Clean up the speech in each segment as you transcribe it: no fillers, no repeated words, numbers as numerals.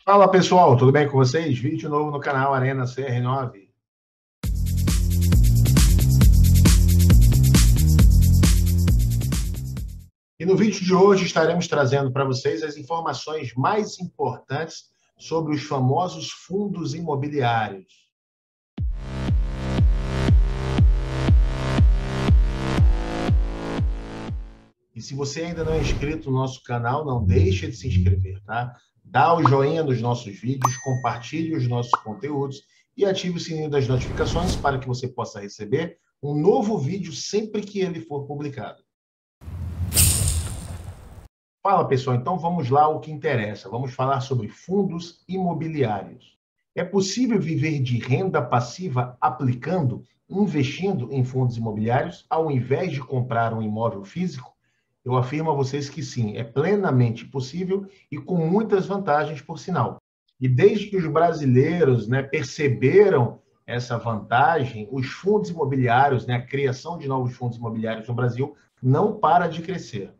Fala pessoal, tudo bem com vocês? Vídeo novo no canal Arena CR9. E no vídeo de hoje estaremos trazendo para vocês as informações mais importantes sobre os famosos fundos imobiliários. E se você ainda não é inscrito no nosso canal, não deixe de se inscrever, tá? Dá o joinha nos nossos vídeos, compartilhe os nossos conteúdos e ative o sininho das notificações para que você possa receber um novo vídeo sempre que ele for publicado. Fala, pessoal, então vamos lá ao que interessa. Vamos falar sobre fundos imobiliários. É possível viver de renda passiva aplicando, investindo em fundos imobiliários, ao invés de comprar um imóvel físico? Eu afirmo a vocês que sim, é plenamente possível e com muitas vantagens, por sinal. E desde que os brasileiros, perceberam essa vantagem, os fundos imobiliários, a criação de novos fundos imobiliários no Brasil não para de crescer.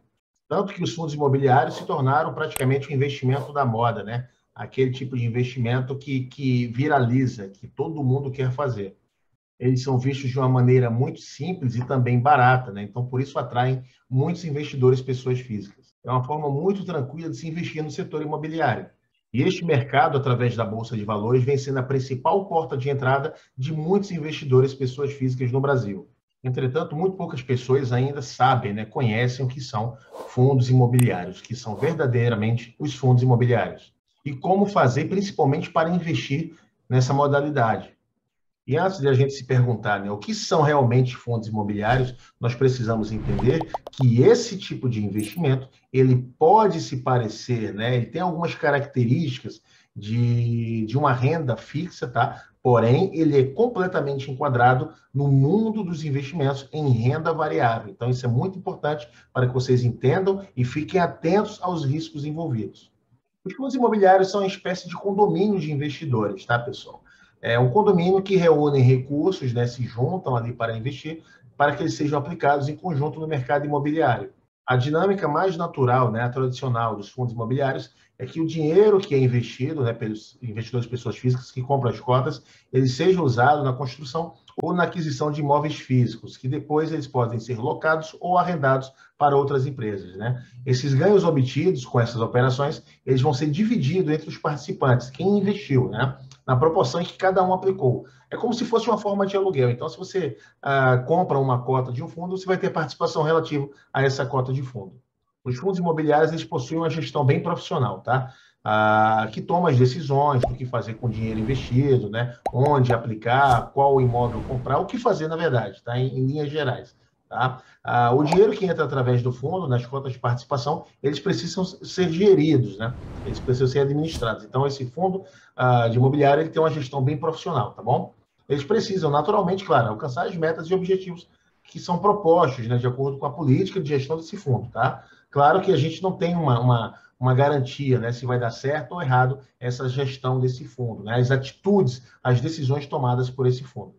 Tanto que os fundos imobiliários se tornaram praticamente um investimento da moda, né? Aquele tipo de investimento que viraliza, que todo mundo quer fazer. Eles são vistos de uma maneira muito simples e também barata, né? Então, por isso atraem muitos investidores, pessoas físicas. É uma forma muito tranquila de se investir no setor imobiliário. E este mercado, através da Bolsa de Valores, vem sendo a principal porta de entrada de muitos investidores, pessoas físicas no Brasil. Entretanto, muito poucas pessoas ainda sabem, conhecem o que são fundos imobiliários, que são verdadeiramente os fundos imobiliários. E como fazer, principalmente para investir nessa modalidade. E antes de a gente se perguntar, o que são realmente fundos imobiliários, nós precisamos entender que esse tipo de investimento, ele pode se parecer, ele tem algumas características de uma renda fixa, tá? Porém, ele é completamente enquadrado no mundo dos investimentos em renda variável. Então, isso é muito importante para que vocês entendam e fiquem atentos aos riscos envolvidos. Os fundos imobiliários são uma espécie de condomínio de investidores, tá, pessoal? É um condomínio que reúne recursos, se juntam ali para investir, para que eles sejam aplicados em conjunto no mercado imobiliário. A dinâmica mais natural, a tradicional dos fundos imobiliários, é que o dinheiro que é investido, pelos investidores, pessoas físicas que compram as cotas, ele seja usado na construção ou na aquisição de imóveis físicos, que depois eles podem ser locados ou arrendados para outras empresas, Esses ganhos obtidos com essas operações, eles vão ser divididos entre os participantes, quem investiu, na proporção em que cada um aplicou. É como se fosse uma forma de aluguel. Então, se você compra uma cota de um fundo, você vai ter participação relativa a essa cota de fundo. Os fundos imobiliários, eles possuem uma gestão bem profissional, tá? Que toma as decisões do que fazer com o dinheiro investido, onde aplicar, qual imóvel comprar, o que fazer, na verdade, tá? Em linhas gerais. Tá? O dinheiro que entra através do fundo, nas cotas de participação, eles precisam ser geridos, Eles precisam ser administrados. Então, esse fundo de imobiliário, ele tem uma gestão bem profissional, tá bom? Eles precisam, naturalmente, claro, alcançar as metas e objetivos que são propostos, de acordo com a política de gestão desse fundo, tá? Claro que a gente não tem uma garantia, se vai dar certo ou errado essa gestão desse fundo, as atitudes, as decisões tomadas por esse fundo.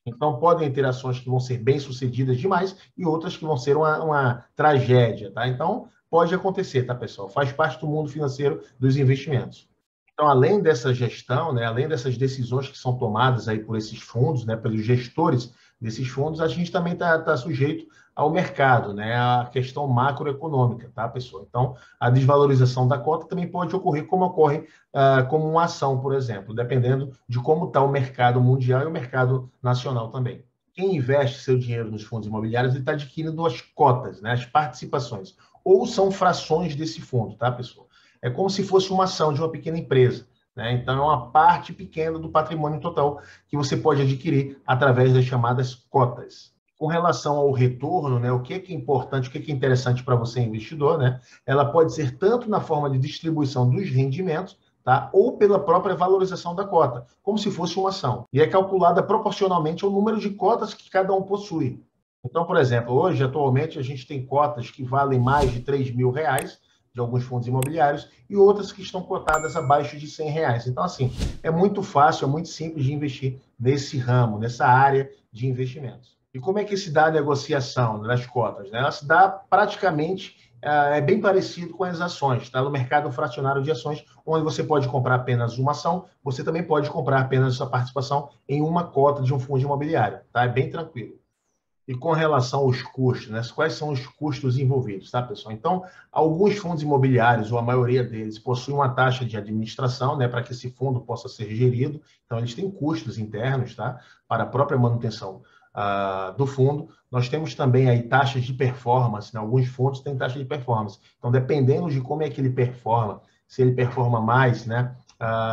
Então, podem ter ações que vão ser bem-sucedidas demais e outras que vão ser uma tragédia, tá? Então, pode acontecer, tá, pessoal? Faz parte do mundo financeiro dos investimentos. Então, além dessa gestão, além dessas decisões que são tomadas aí por esses fundos, pelos gestores desses fundos, a gente também está sujeito ao mercado, à questão macroeconômica, tá, pessoal? Então, a desvalorização da cota também pode ocorrer como ocorre como uma ação, por exemplo, dependendo de como está o mercado mundial e o mercado nacional também. Quem investe seu dinheiro nos fundos imobiliários, ele está adquirindo as cotas, as participações, ou são frações desse fundo, tá, pessoal? É como se fosse uma ação de uma pequena empresa. Então, é uma parte pequena do patrimônio total que você pode adquirir através das chamadas cotas. Com relação ao retorno, o que é importante, o que é interessante para você, investidor, ela pode ser tanto na forma de distribuição dos rendimentos, tá? Ou pela própria valorização da cota, como se fosse uma ação. E é calculada proporcionalmente ao número de cotas que cada um possui. Então, por exemplo, hoje, atualmente, a gente tem cotas que valem mais de R$3.000, de alguns fundos imobiliários, e outras que estão cotadas abaixo de R$100. Então, assim, é muito fácil, é muito simples de investir nesse ramo, nessa área de investimentos. E como é que se dá a negociação das cotas? Ela se dá praticamente é bem parecido com as ações, tá? No mercado fracionário de ações, onde você pode comprar apenas uma ação, você também pode comprar apenas sua participação em uma cota de um fundo imobiliário, tá? É bem tranquilo. E com relação aos custos, né? Quais são os custos envolvidos, tá, pessoal? Então, alguns fundos imobiliários, ou a maioria deles, possuem uma taxa de administração, né, para que esse fundo possa ser gerido. Então, eles têm custos internos, tá, para a própria manutenção do fundo. Nós temos também aí taxas de performance, né? Alguns fundos têm taxa de performance. Então, dependendo de como é que ele performa, se ele performa mais, né,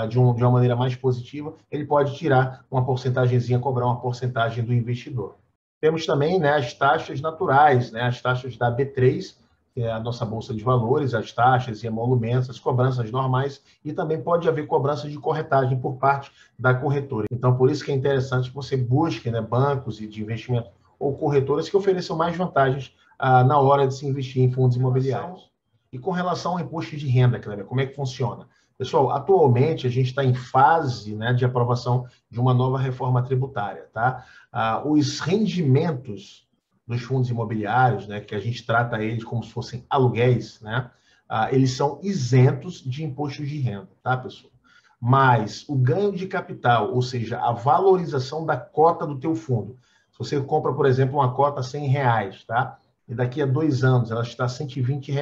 de uma maneira mais positiva, ele pode tirar uma porcentagemzinha, cobrar uma porcentagem do investidor. Temos também, né, as taxas naturais, né, as taxas da B3, que é a nossa bolsa de valores, as taxas e emolumentos, as cobranças normais, e também pode haver cobrança de corretagem por parte da corretora. Então, por isso que é interessante que você busque, né, bancos de investimento ou corretoras que ofereçam mais vantagens na hora de se investir em fundos imobiliários. E com relação ao imposto de renda, Cleber, como é que funciona? Pessoal, atualmente a gente está em fase, né, de aprovação de uma nova reforma tributária, tá? Os rendimentos dos fundos imobiliários, né, que a gente trata eles como se fossem aluguéis, né, eles são isentos de imposto de renda, tá, pessoal? Mas o ganho de capital, ou seja, a valorização da cota do teu fundo, se você compra, por exemplo, uma cota a R$ 100, tá? E daqui a 2 anos ela está a R$ 120,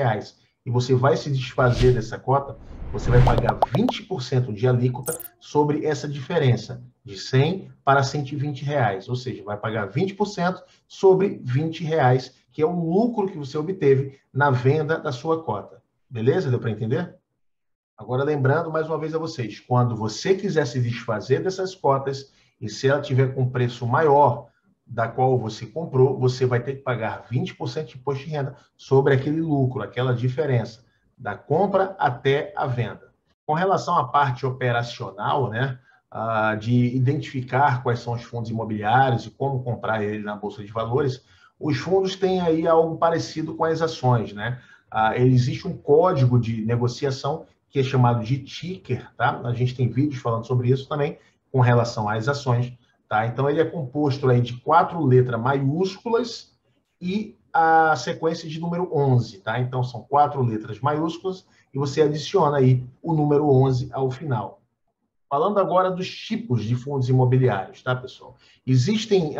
e você vai se desfazer dessa cota, você vai pagar 20% de alíquota sobre essa diferença, de 100 para R$ 120. Ou seja, vai pagar 20% sobre R$ 20, que é o lucro que você obteve na venda da sua cota. Beleza? Deu para entender? Agora, lembrando mais uma vez a vocês, quando você quiser se desfazer dessas cotas, e se ela tiver com preço maior da qual você comprou, você vai ter que pagar 20% de imposto de renda sobre aquele lucro, aquela diferença, da compra até a venda. Com relação à parte operacional, né, de identificar quais são os fundos imobiliários e como comprar ele na Bolsa de Valores, os fundos têm aí algo parecido com as ações, né? Existe um código de negociação que é chamado de ticker, tá? A gente tem vídeos falando sobre isso também, com relação às ações, tá? Então, ele é composto aí de 4 letras maiúsculas e a sequência de número 11, tá? Então, são 4 letras maiúsculas e você adiciona aí o número 11 ao final. Falando agora dos tipos de fundos imobiliários, tá, pessoal? Existem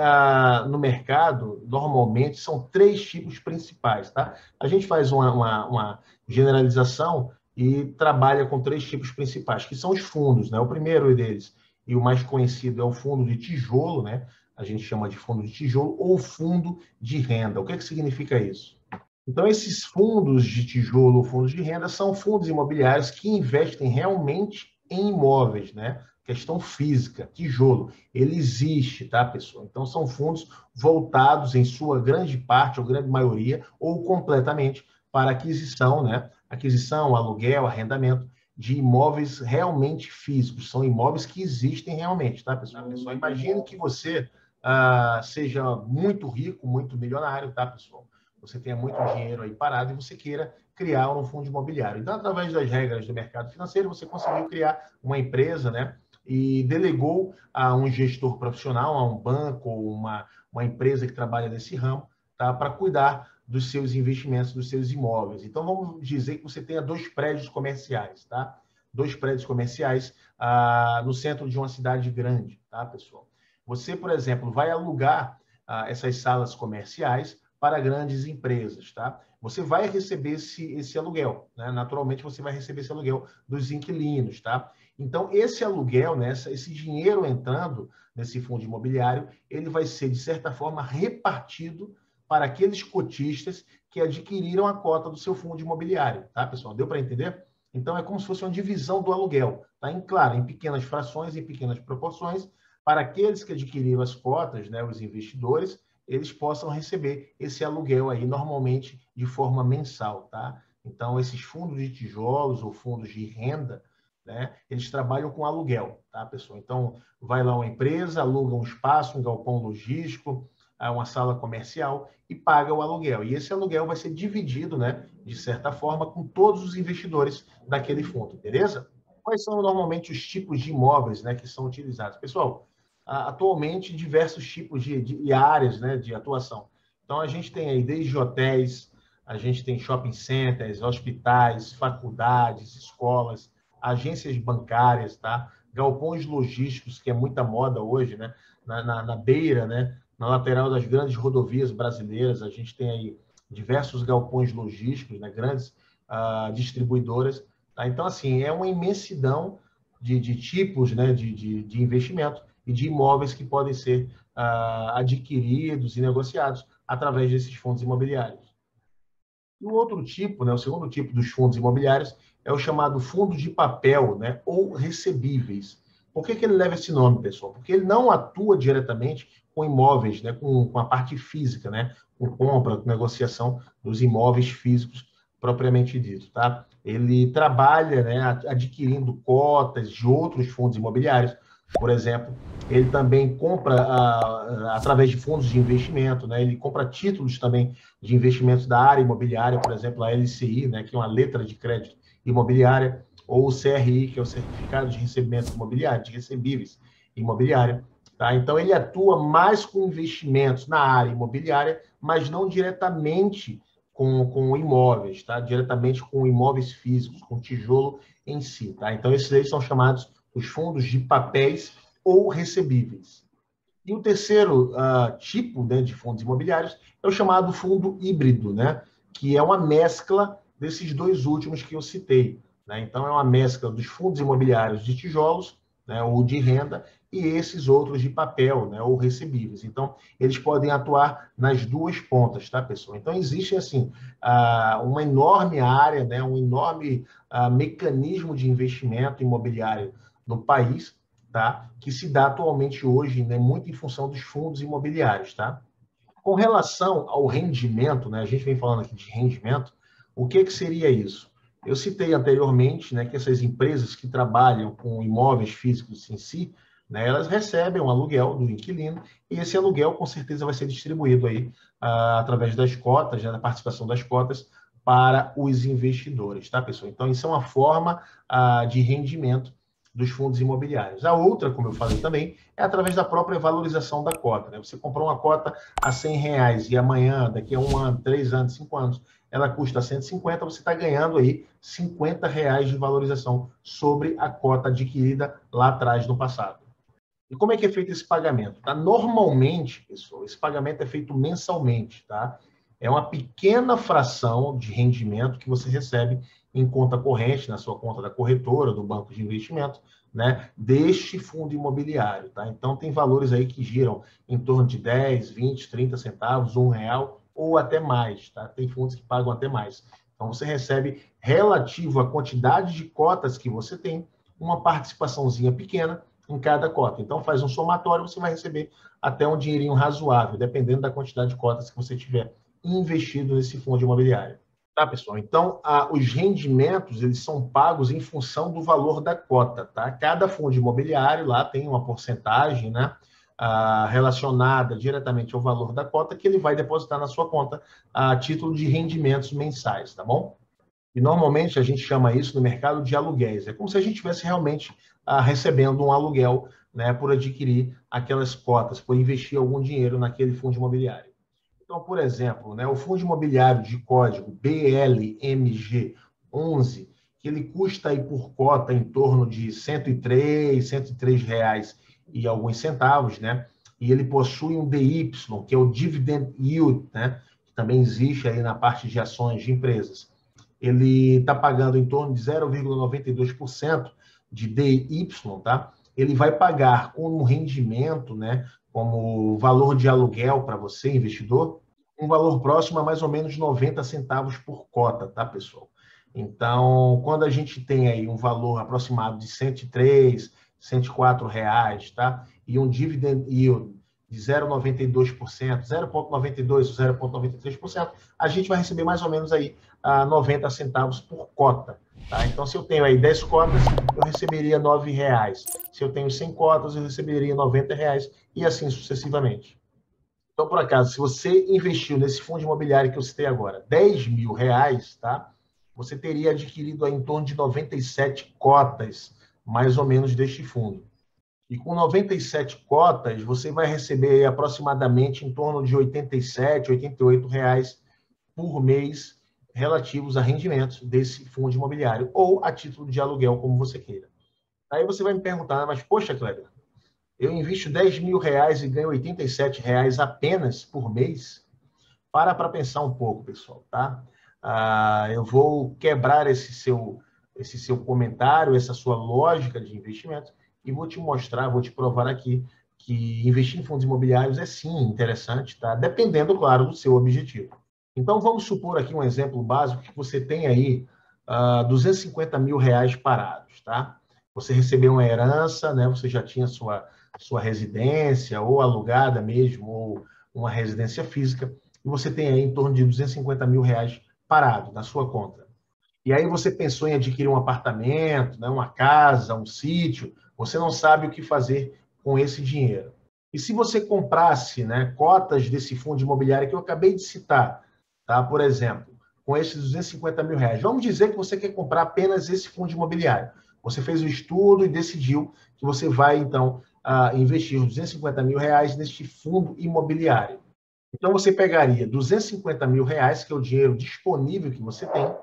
no mercado, normalmente, são 3 tipos principais, tá? A gente faz uma generalização e trabalha com 3 tipos principais, que são os fundos, né? O primeiro deles, e o mais conhecido, é o fundo de tijolo, né? A gente chama de fundo de tijolo ou fundo de renda. O que significa isso? Então, esses fundos de tijolo ou fundos de renda são fundos imobiliários que investem realmente em imóveis, né? Questão física, tijolo, ele existe, tá, pessoal? Então, são fundos voltados, em sua grande parte, ou grande maioria, ou completamente, para aquisição, né? Aquisição, aluguel, arrendamento de imóveis realmente físicos. São imóveis que existem realmente, tá, pessoal? Imagine que você seja muito rico, muito milionário, tá, pessoal? Você tenha muito dinheiro aí parado e você queira criar um fundo imobiliário. Então, através das regras do mercado financeiro, você conseguiu criar uma empresa, né? E delegou a um gestor profissional, a um banco ou uma empresa que trabalha nesse ramo, tá? Para cuidar dos seus investimentos, dos seus imóveis. Então, vamos dizer que você tenha 2 prédios comerciais, tá? 2 prédios comerciais no centro de uma cidade grande, tá, pessoal? Você, por exemplo, vai alugar essas salas comerciais para grandes empresas, tá? Você vai receber esse aluguel, né? Naturalmente, você vai receber esse aluguel dos inquilinos, tá? Então, esse aluguel, né, esse dinheiro entrando nesse fundo imobiliário, ele vai ser, de certa forma, repartido para aqueles cotistas que adquiriram a cota do seu fundo imobiliário, tá, pessoal? Deu para entender? Então, é como se fosse uma divisão do aluguel, tá? Claro, em pequenas frações, em pequenas proporções, para aqueles que adquiriram as cotas, né, os investidores, eles possam receber esse aluguel aí, normalmente de forma mensal, tá? Então, esses fundos de tijolos ou fundos de renda, né, eles trabalham com aluguel, tá, pessoal? Então, vai lá uma empresa, aluga um espaço, um galpão logístico, uma sala comercial e paga o aluguel. E esse aluguel vai ser dividido, né, de certa forma, com todos os investidores daquele fundo, beleza? Quais são normalmente os tipos de imóveis, né, que são utilizados? Pessoal, atualmente diversos tipos de áreas, né, de atuação. Então, a gente tem aí desde hotéis, a gente tem shopping centers, hospitais, faculdades, escolas, agências bancárias, tá? Galpões logísticos, que é muita moda hoje, né? Na beira, né? Na lateral das grandes rodovias brasileiras, a gente tem aí diversos galpões logísticos, né? Grandes distribuidoras. Tá? Então, assim, é uma imensidão de tipos, né? de investimento e de imóveis que podem ser adquiridos e negociados através desses fundos imobiliários. E o outro tipo, né, o segundo tipo dos fundos imobiliários é o chamado fundo de papel, né, ou recebíveis. Por que ele leva esse nome, pessoal? Porque ele não atua diretamente com imóveis, né, com a parte física, né, com compra, com negociação dos imóveis físicos propriamente dito, tá? Ele trabalha, né, adquirindo cotas de outros fundos imobiliários, por exemplo. Ele também compra através de fundos de investimento, né? Ele compra títulos também de investimentos da área imobiliária, por exemplo, a LCI, né, que é uma letra de crédito imobiliária, ou o CRI, que é o Certificado de Recebimento Imobiliário, de Recebíveis Imobiliária. Tá? Então, ele atua mais com investimentos na área imobiliária, mas não diretamente com imóveis, tá? Diretamente com imóveis físicos, com tijolo em si. Tá? Então, esses aí são chamados os fundos de papéis ou recebíveis. E o terceiro tipo, né, de fundos imobiliários é o chamado fundo híbrido, né, que é uma mescla desses dois últimos que eu citei. Né? Então, é uma mescla dos fundos imobiliários de tijolos, né, ou de renda, e esses outros de papel, né, ou recebíveis. Então, eles podem atuar nas duas pontas, tá, pessoal? Então, existe, assim, uma enorme área, né, um enorme mecanismo de investimento imobiliário no país, tá? Que se dá atualmente hoje, né, muito em função dos fundos imobiliários. Tá? Com relação ao rendimento, né, a gente vem falando aqui de rendimento, o que seria isso? Eu citei anteriormente, né, que essas empresas que trabalham com imóveis físicos em si, né, elas recebem um aluguel do inquilino e esse aluguel com certeza vai ser distribuído aí através das cotas, né, da participação das cotas para os investidores, tá, pessoal? Então, isso é uma forma de rendimento dos fundos imobiliários. A outra, como eu falei também, é através da própria valorização da cota. Né? Você comprou uma cota a R$ 100 e amanhã, daqui a 1 ano, 3 anos, 5 anos, ela custa 150, você está ganhando aí R$ 50 de valorização sobre a cota adquirida lá atrás no passado. E como é que é feito esse pagamento? Tá? Normalmente, pessoal, esse pagamento é feito mensalmente. Tá? É uma pequena fração de rendimento que você recebe em conta corrente, na sua conta da corretora, do banco de investimento, né, deste fundo imobiliário. Tá? Então, tem valores aí que giram em torno de 10, 20, 30 centavos, R$ 1 ou até mais. Tá? Tem fundos que pagam até mais. Então, você recebe, relativo à quantidade de cotas que você tem, uma participaçãozinha pequena em cada cota. Então, faz um somatório, você vai receber até um dinheirinho razoável, dependendo da quantidade de cotas que você tiver investido nesse fundo imobiliário. Tá, pessoal? Então, os rendimentos, eles são pagos em função do valor da cota, tá? Cada fundo imobiliário lá tem uma porcentagem, né, relacionada diretamente ao valor da cota que ele vai depositar na sua conta a título de rendimentos mensais, tá bom? E normalmente a gente chama isso no mercado de aluguéis. É como se a gente estivesse realmente recebendo um aluguel, né, por adquirir aquelas cotas, por investir algum dinheiro naquele fundo imobiliário. Então, por exemplo, né, o fundo imobiliário de código BLMG11, que ele custa aí por cota em torno de R$ 103 e alguns centavos, né? E ele possui um DY, que é o Dividend Yield, né? Que também existe aí na parte de ações de empresas. Ele está pagando em torno de 0,92% de DY, tá? Ele vai pagar como rendimento, né, como valor de aluguel para você, investidor, um valor próximo a mais ou menos 90 centavos por cota, tá, pessoal? Então, quando a gente tem aí um valor aproximado de R$ 103, R$ 104, tá? E um dividend yield de 0,92%, 0,92% ou 0,93%, a gente vai receber mais ou menos aí 90 centavos por cota. Tá? Então, se eu tenho aí 10 cotas, eu receberia R$ 9. Se eu tenho 100 cotas, eu receberia R$ 90 e assim sucessivamente. Então, por acaso, se você investiu nesse fundo imobiliário que eu citei agora, R$ 10.000, tá? Você teria adquirido aí em torno de 97 cotas, mais ou menos, deste fundo. E com 97 cotas, você vai receber aproximadamente em torno de R$ 87, R$ 88 por mês relativos a rendimentos desse fundo imobiliário ou a título de aluguel, como você queira. Aí você vai me perguntar, mas poxa, Kleber, eu invisto R$ 10.000 e ganho R$ 87 apenas por mês? Para pensar um pouco, pessoal, tá? Eu vou quebrar esse seu comentário, essa sua lógica de investimento e vou te mostrar, vou te provar aqui que investir em fundos imobiliários é sim interessante, tá? Dependendo, claro, do seu objetivo. Então, vamos supor aqui um exemplo básico que você tem aí R$ 250.000 parados, tá? Você recebeu uma herança, né? Você já tinha sua residência, ou alugada mesmo, ou uma residência física, e você tem aí em torno de R$ 250.000 parado na sua conta. E aí você pensou em adquirir um apartamento, né, uma casa, um sítio, você não sabe o que fazer com esse dinheiro. E se você comprasse, né, cotas desse fundo imobiliário que eu acabei de citar, tá? Por exemplo, com esses R$ 250.000, vamos dizer que você quer comprar apenas esse fundo imobiliário. Você fez o estudo e decidiu que você vai, então, investir R$ 250.000 neste fundo imobiliário. Então, você pegaria R$ 250.000, que é o dinheiro disponível que você tem,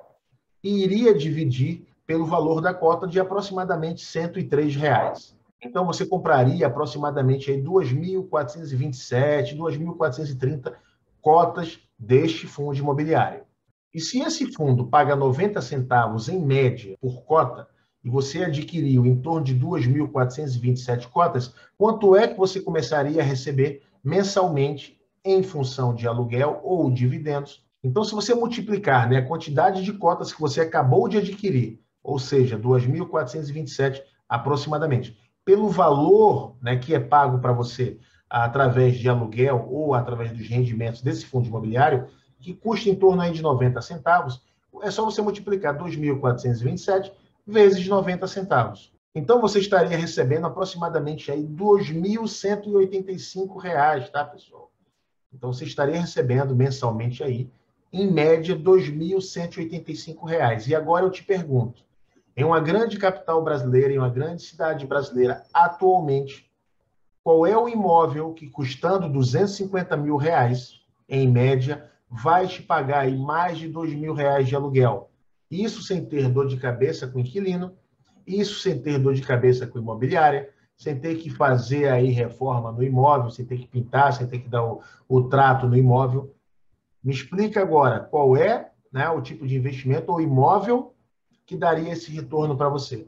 e iria dividir pelo valor da cota de aproximadamente R$ 103. Então, você compraria aproximadamente 2.427, 2.430 cotas deste fundo imobiliário. E se esse fundo paga 90 centavos em média por cota, e você adquiriu em torno de 2.427 cotas, quanto é que você começaria a receber mensalmente em função de aluguel ou dividendos? Então, se você multiplicar, né, a quantidade de cotas que você acabou de adquirir, ou seja, 2.427 aproximadamente, pelo valor, né, que é pago para você através de aluguel ou através dos rendimentos desse fundo imobiliário, que custa em torno aí de 90 centavos, é só você multiplicar 2.427 vezes 90 centavos. Então, você estaria recebendo aproximadamente aí R$ 2.185, tá, pessoal? Então, você estaria recebendo mensalmente aí, em média, R$ 2.185. E agora eu te pergunto, em uma grande capital brasileira, em uma grande cidade brasileira, atualmente, qual é o imóvel que, custando R$ 250.000, em média, vai te pagar aí mais de R$ 2.000 de aluguel? Isso sem ter dor de cabeça com o inquilino, isso sem ter dor de cabeça com a imobiliária, sem ter que fazer aí reforma no imóvel, sem ter que pintar, sem ter que dar o trato no imóvel. Me explica agora qual é, né, o tipo de investimento ou imóvel que daria esse retorno para você.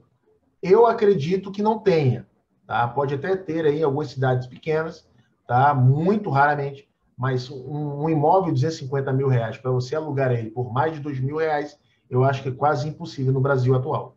Eu acredito que não tenha, tá? Pode até ter aí em algumas cidades pequenas, tá? Muito raramente, mas um imóvel de R$ 250.000 para você alugar ele por mais de R$ 2.000, eu acho que é quase impossível no Brasil atual.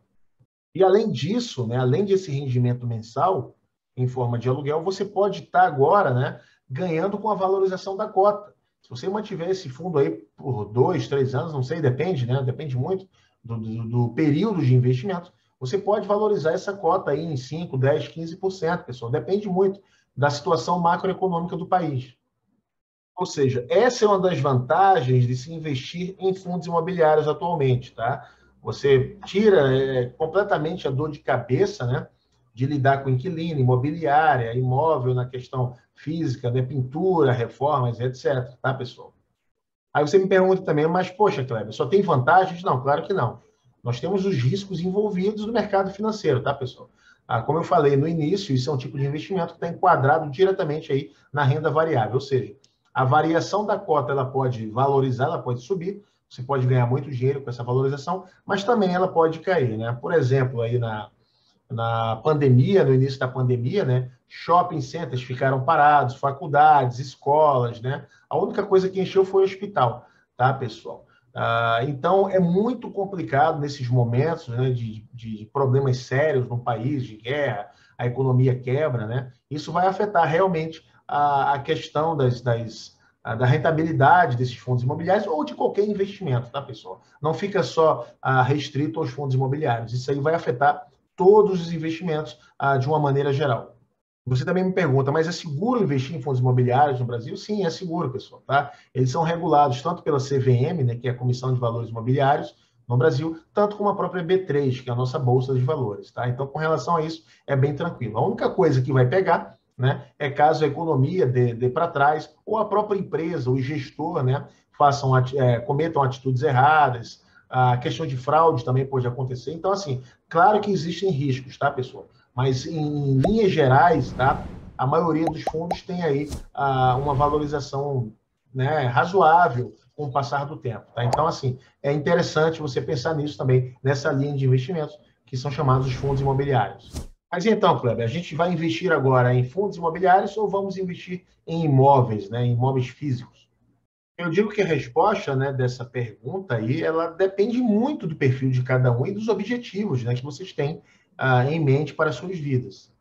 E além disso, né, além desse rendimento mensal em forma de aluguel, você pode estar agora, né, ganhando com a valorização da cota. Se você mantiver esse fundo aí por 2, 3 anos, não sei, depende, né? Depende muito do período de investimento. Você pode valorizar essa cota aí em 5, 10, 15%, pessoal. Depende muito da situação macroeconômica do país. Ou seja, essa é uma das vantagens de se investir em fundos imobiliários atualmente, tá? Você tira completamente a dor de cabeça, né, de lidar com inquilino, imobiliária, imóvel na questão física, né, pintura, reformas, etc. Tá, pessoal? Aí você me pergunta também, mas, poxa, Kleber, só tem vantagens? Não, claro que não. Nós temos os riscos envolvidos no mercado financeiro, tá, pessoal? Como eu falei no início, isso é um tipo de investimento que está enquadrado diretamente aí na renda variável, ou seja, a variação da cota ela pode valorizar, ela pode subir, você pode ganhar muito dinheiro com essa valorização, mas também ela pode cair, né? Por exemplo, aí na pandemia, no início da pandemia, né, shopping centers ficaram parados, faculdades, escolas, né? A única coisa que encheu foi o hospital, tá, pessoal? Então, é muito complicado nesses momentos, né, de problemas sérios no país, de guerra, a economia quebra, né? Isso vai afetar realmente a questão da rentabilidade desses fundos imobiliários ou de qualquer investimento, tá, pessoal? Não fica só restrito aos fundos imobiliários. Isso aí vai afetar todos os investimentos de uma maneira geral. Você também me pergunta, mas é seguro investir em fundos imobiliários no Brasil? Sim, é seguro, pessoal. Tá? Eles são regulados tanto pela CVM, né, que é a Comissão de Valores Imobiliários no Brasil, tanto como a própria B3, que é a nossa Bolsa de Valores. Tá? Então, com relação a isso, é bem tranquilo. A única coisa que vai pegar, né, é caso a economia dê para trás, ou a própria empresa, o gestor, né, cometam atitudes erradas, a questão de fraude também pode acontecer. Então, assim, claro que existem riscos, tá, pessoal? Mas, em linhas gerais, tá, a maioria dos fundos tem aí uma valorização, né, razoável com o passar do tempo. Tá? Então, assim, é interessante você pensar nisso também, nessa linha de investimentos, que são chamados os fundos imobiliários. Mas então, Kleber, a gente vai investir agora em fundos imobiliários ou vamos investir em imóveis, né, em imóveis físicos? Eu digo que a resposta, né, dessa pergunta aí, ela depende muito do perfil de cada um e dos objetivos, né, que vocês têm em mente para as suas vidas.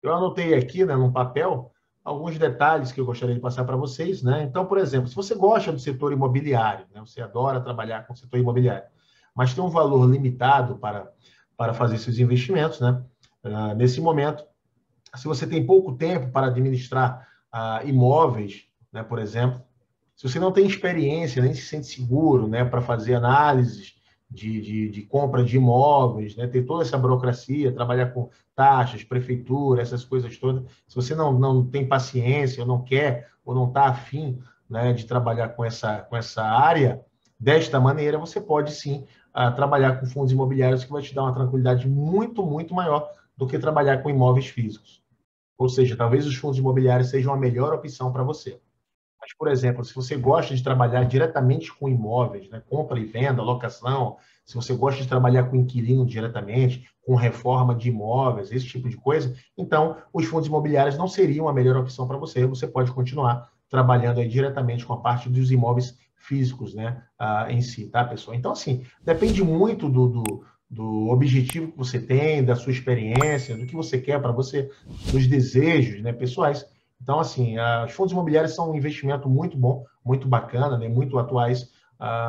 Eu anotei aqui, né, num papel, alguns detalhes que eu gostaria de passar para vocês, né? Então, por exemplo, se você gosta do setor imobiliário, né, você adora trabalhar com o setor imobiliário, mas tem um valor limitado para fazer seus investimentos, né? Nesse momento, se você tem pouco tempo para administrar imóveis, né, por exemplo, se você não tem experiência, nem se sente seguro, né, para fazer análises de compra de imóveis, né, ter toda essa burocracia, trabalhar com taxas, prefeitura, essas coisas todas, se você não tem paciência, ou não quer, ou não está afim, né, de trabalhar com essa área, desta maneira, você pode sim trabalhar com fundos imobiliários que vai te dar uma tranquilidade muito, muito maior do que trabalhar com imóveis físicos. Ou seja, talvez os fundos imobiliários sejam a melhor opção para você. Mas, por exemplo, se você gosta de trabalhar diretamente com imóveis, né, compra e venda, locação, se você gosta de trabalhar com inquilino diretamente, com reforma de imóveis, esse tipo de coisa, então os fundos imobiliários não seriam a melhor opção para você. Você pode continuar trabalhando aí diretamente com a parte dos imóveis físicos, né, em si, tá, pessoal? Então, assim, depende muito do objetivo que você tem, da sua experiência, do que você quer para você, dos desejos, né, pessoais. Então, assim, os fundos imobiliários são um investimento muito bom, muito bacana, né, muito atuais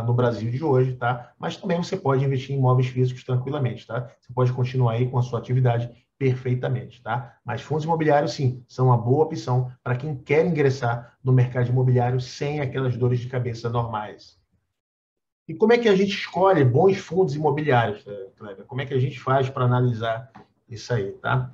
no Brasil de hoje, tá? Mas também você pode investir em imóveis físicos tranquilamente, tá? Você pode continuar aí com a sua atividade perfeitamente, tá? Mas fundos imobiliários, sim, são uma boa opção para quem quer ingressar no mercado imobiliário sem aquelas dores de cabeça normais. E como é que a gente escolhe bons fundos imobiliários, Kleber? Como é que a gente faz para analisar isso aí, tá?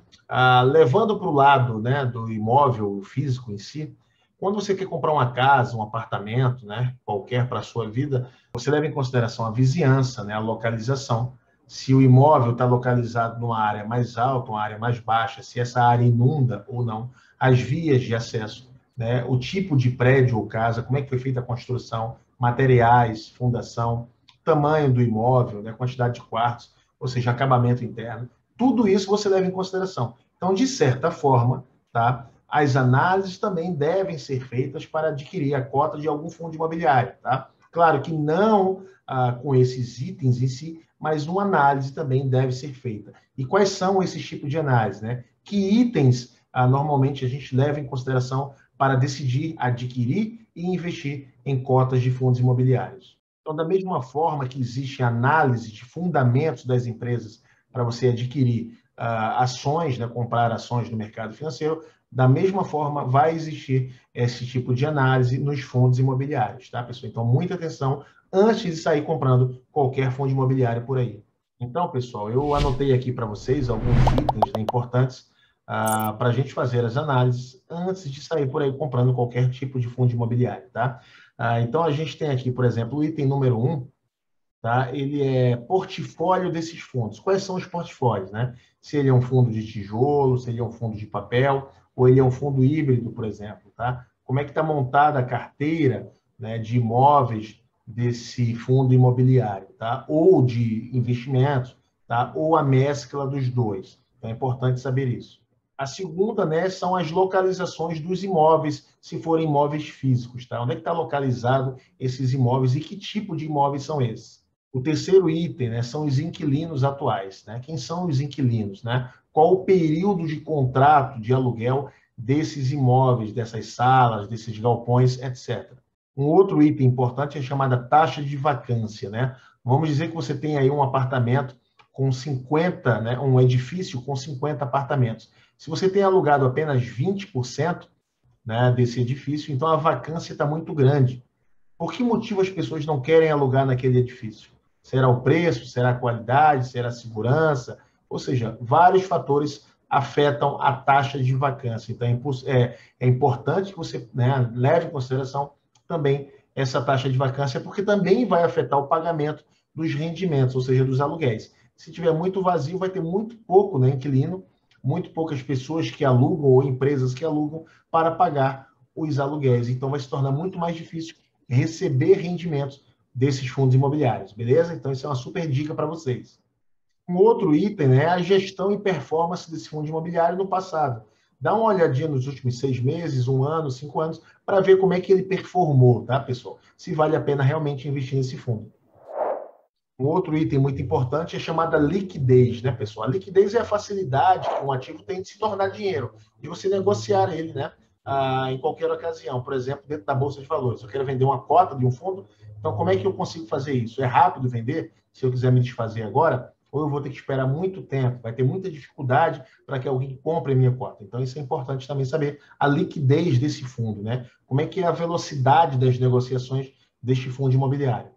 Levando para o lado, né, do imóvel físico em si, quando você quer comprar uma casa, um apartamento, né, qualquer para a sua vida, você leva em consideração a vizinhança, né, a localização, se o imóvel está localizado numa área mais alta, uma área mais baixa, se essa área inunda ou não, as vias de acesso, né, o tipo de prédio ou casa, como é que foi feita a construção, materiais, fundação, tamanho do imóvel, né, quantidade de quartos, ou seja, acabamento interno. Tudo isso você leva em consideração. Então, de certa forma, tá, as análises também devem ser feitas para adquirir a cota de algum fundo imobiliário. Tá? Claro que não com esses itens em si, mas uma análise também deve ser feita. E quais são esses tipos de análise? Né? Que itens normalmente a gente leva em consideração para decidir adquirir e investir em cotas de fundos imobiliários? Então, da mesma forma que existe análise de fundamentos das empresas para você adquirir ações, né, comprar ações no mercado financeiro, da mesma forma vai existir esse tipo de análise nos fundos imobiliários, tá, pessoal? Então, muita atenção antes de sair comprando qualquer fundo imobiliário por aí. Então, pessoal, eu anotei aqui para vocês alguns itens, né, importantes para a gente fazer as análises antes de sair por aí comprando qualquer tipo de fundo imobiliário, tá? Então, a gente tem aqui, por exemplo, o item número 1, tá? Ele é portfólio desses fundos. Quais são os portfólios, né? Se ele é um fundo de tijolo, se ele é um fundo de papel, ou ele é um fundo híbrido, por exemplo, tá? Como é que está montada a carteira, né, de imóveis desse fundo imobiliário, tá? Ou de investimentos, tá? Ou a mescla dos dois. Então, é importante saber isso. A segunda, né, são as localizações dos imóveis, se forem imóveis físicos, tá? Onde é que está localizado esses imóveis e que tipo de imóveis são esses? O terceiro item, né, são os inquilinos atuais, né? Quem são os inquilinos, né? Qual o período de contrato de aluguel desses imóveis, dessas salas, desses galpões, etc. Um outro item importante é chamada taxa de vacância, né? Vamos dizer que você tem aí um apartamento com 50, né, um edifício com 50 apartamentos. Se você tem alugado apenas 20%, né, desse edifício, então a vacância está muito grande. Por que motivo as pessoas não querem alugar naquele edifício? Será o preço? Será a qualidade? Será a segurança? Ou seja, vários fatores afetam a taxa de vacância. Então, é importante que você, né, leve em consideração também essa taxa de vacância, porque também vai afetar o pagamento dos rendimentos, ou seja, dos aluguéis. Se tiver muito vazio, vai ter muito pouco, né, inquilino, muito poucas pessoas que alugam ou empresas que alugam para pagar os aluguéis. Então, vai se tornar muito mais difícil receber rendimentos desses fundos imobiliários, beleza? Então, isso é uma super dica para vocês. Um outro item, né, é a gestão e performance desse fundo imobiliário no passado. Dá uma olhadinha nos últimos 6 meses, 1 ano, 5 anos, para ver como é que ele performou, tá, pessoal? Se vale a pena realmente investir nesse fundo. Um outro item muito importante é chamada liquidez, né, pessoal? A liquidez é a facilidade que um ativo tem de se tornar dinheiro, de você negociar ele, né, em qualquer ocasião. Por exemplo, dentro da Bolsa de Valores. Eu quero vender uma cota de um fundo, então como é que eu consigo fazer isso? É rápido vender, se eu quiser me desfazer agora? Ou eu vou ter que esperar muito tempo? Vai ter muita dificuldade para que alguém compre a minha cota. Então, isso é importante também saber a liquidez desse fundo, né? Como é que é a velocidade das negociações deste fundo imobiliário.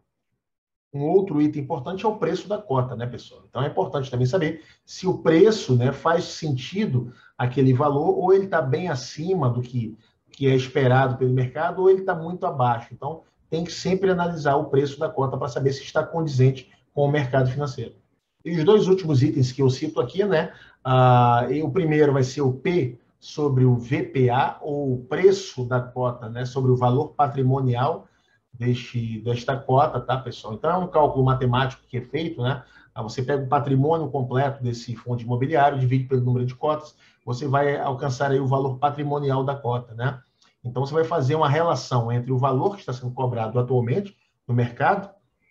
Um outro item importante é o preço da cota, né, pessoal? Então é importante também saber se o preço, né, faz sentido aquele valor ou ele está bem acima do que é esperado pelo mercado ou ele está muito abaixo. Então tem que sempre analisar o preço da cota para saber se está condizente com o mercado financeiro. E os dois últimos itens que eu cito aqui, né? O primeiro vai ser o P sobre o VPA, ou o preço da cota, né, sobre o valor patrimonial desta cota, tá, pessoal? Então, é um cálculo matemático que é feito, né? Você pega o patrimônio completo desse fundo imobiliário, divide pelo número de cotas, você vai alcançar aí o valor patrimonial da cota, né? Então, você vai fazer uma relação entre o valor que está sendo cobrado atualmente no mercado,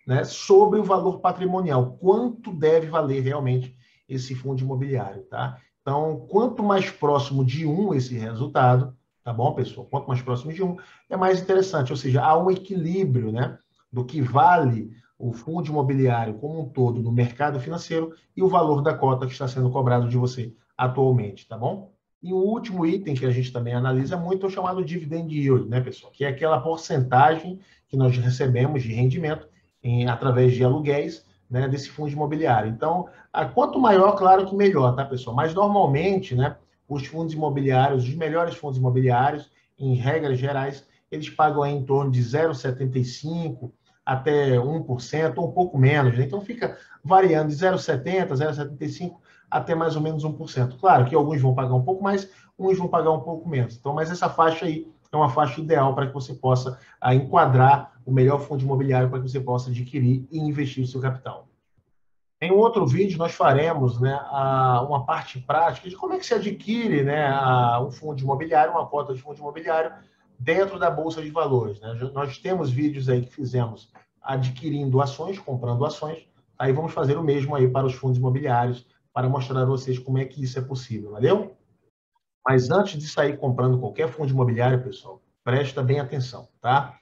né, sobre o valor patrimonial. Quanto deve valer realmente esse fundo imobiliário, tá? Então, quanto mais próximo de 1 esse resultado, tá bom, pessoal? Quanto mais próximo de 1, é mais interessante. Ou seja, há um equilíbrio, né, do que vale o fundo imobiliário como um todo no mercado financeiro e o valor da cota que está sendo cobrado de você atualmente, tá bom? E o último item que a gente também analisa muito é o chamado dividend yield, né, pessoal? Que é aquela porcentagem que nós recebemos de rendimento através de aluguéis, né, desse fundo imobiliário. Então, quanto maior, claro que melhor, tá, pessoal? Mas normalmente, né, os fundos imobiliários, os melhores fundos imobiliários, em regras gerais, eles pagam aí em torno de 0,75% até 1%, ou um pouco menos, né? Então fica variando de 0,70%, 0,75% até mais ou menos 1%. Claro que alguns vão pagar um pouco mais, uns vão pagar um pouco menos. Então, mas essa faixa aí é uma faixa ideal para que você possa enquadrar o melhor fundo imobiliário para que você possa adquirir e investir o seu capital. Em um outro vídeo, nós faremos, né, uma parte prática de como é que se adquire, né, um fundo imobiliário, uma cota de fundo imobiliário dentro da Bolsa de Valores, né? Nós temos vídeos aí que fizemos adquirindo ações, comprando ações, aí vamos fazer o mesmo aí para os fundos imobiliários, para mostrar a vocês como é que isso é possível, valeu? Mas antes de sair comprando qualquer fundo imobiliário, pessoal, presta bem atenção, tá?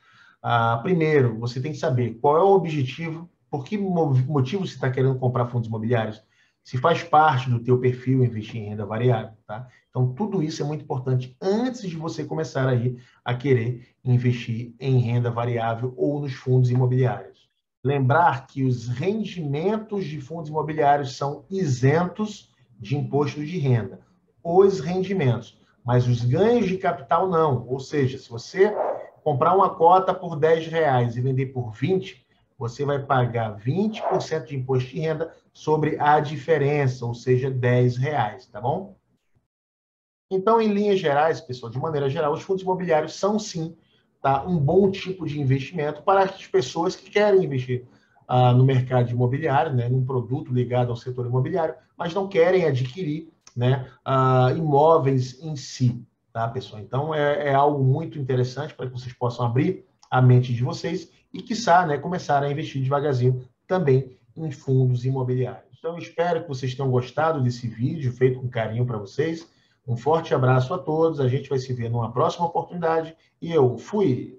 Primeiro, você tem que saber qual é o objetivo, por que motivo você está querendo comprar fundos imobiliários, se faz parte do teu perfil investir em renda variável, tá? Então, tudo isso é muito importante antes de você começar aí a querer investir em renda variável ou nos fundos imobiliários. Lembrar que os rendimentos de fundos imobiliários são isentos de imposto de renda. Os rendimentos, mas os ganhos de capital não. Ou seja, se você comprar uma cota por R$10 e vender por 20, você vai pagar 20% de imposto de renda sobre a diferença, ou seja, R$10, tá bom? Então, em linhas gerais, pessoal, de maneira geral, os fundos imobiliários são, sim, tá, um bom tipo de investimento para as pessoas que querem investir no mercado imobiliário, né, num produto ligado ao setor imobiliário, mas não querem adquirir, né, imóveis em si, tá, pessoal? Então, é algo muito interessante para que vocês possam abrir a mente de vocês e, quiçá, né, começar a investir devagarzinho também em fundos imobiliários. Então, eu espero que vocês tenham gostado desse vídeo, feito com carinho para vocês. Um forte abraço a todos, a gente vai se ver numa próxima oportunidade e eu fui!